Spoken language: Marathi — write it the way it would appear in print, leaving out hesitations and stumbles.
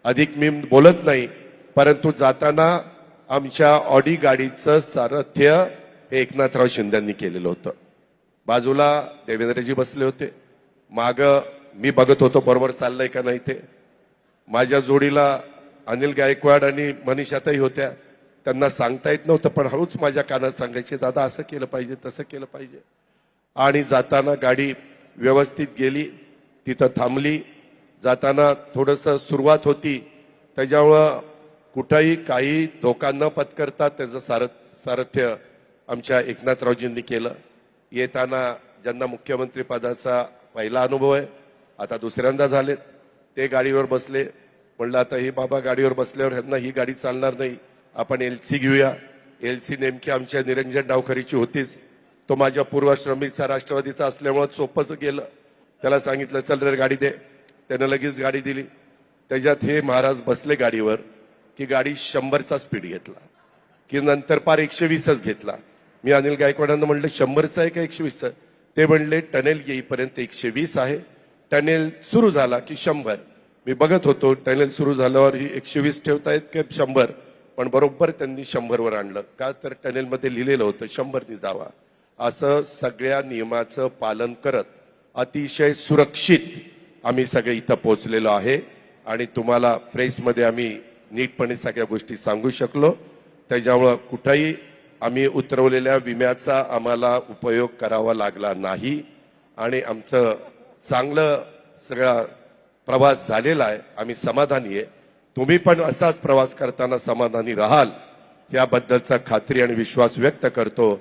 अधिक मी बोलत नाही, परंतु जाताना आमच्या ऑडी गाडीचं सारथ्य हे एकनाथराव शिंदेंनी केलेलं होतं. बाजूला देवेंद्रजी बसले होते, माग मी बघत होतो बरोबर चाललंय का नाही ते. माझ्या जोडीला अनिल गायकवाड आणि मनीषाताई होत्या. त्यांना सांगता येत नव्हतं, पण हळूच माझ्या कानात सांगायचे, दादा असं केलं पाहिजे, तसं केलं पाहिजे. आणि जाताना गाडी व्यवस्थित गेली, तिथं थांबली. जाताना थोडंसं सुरुवात होती, त्याच्यामुळं कुठंही काही धोका न पत्करता त्याचं सारथ्य आमच्या एकनाथरावजींनी केलं. येताना ज्यांना मुख्यमंत्री पदाचा पहिला अनुभव आहे, आता दुसऱ्यांदा झालेत, ते गाडीवर बसले. म्हणलं आता ही बाबा गाडीवर बसल्यावर ह्यांना ही गाडी चालणार नाही, आपण एलसी घेऊया. एलसी नेमकी आमच्या निरंजन डावखरीची होतीच. तो माझ्या पूर्वाश्रमीचा राष्ट्रवादीचा असल्यामुळे सोपंच गेलं. त्याला सांगितलं चल रे गाडी दे, त्यानं लगेच गाडी दिली. त्याच्यात हे महाराज बसले गाडीवर की गाडी 100चा स्पीड घेतला, की नंतर पार 120च घेतला. मी अनिल गायकवाडांना म्हणलं 100चा आहे का 120चा? ते म्हणले टनेल येईपर्यंत 120 आहे, टनेल सुरू झाला की 100. मी बघत होतो टनेल सुरू झाल्यावर ही 120 ठेवतायत का 100, पण बरोबर त्यांनी 100 वर आणलं. का तर टनेलमध्ये लिहिलेलं होतं 100नी जावा. असं सगळ्या नियमाचं पालन करत अतिशय सुरक्षित आम्ही सगळे इथं पोहोचलेलो आहे. आणि तुम्हाला प्रेसमध्ये आम्ही नीटपणे सगळ्या गोष्टी सांगू शकलो. त्याच्यामुळं कुठेही आम्ही उतरवलेल्या विम्याचा आम्हाला उपयोग करावा लागला नाही आणि आमचं चांगलं सगळा प्रवास झालेला आहे. आम्ही समाधानी आहे. तुम्ही पण असाच प्रवास करताना समाधानी राहाल याबद्दलचा खात्री आणि विश्वास व्यक्त करतो.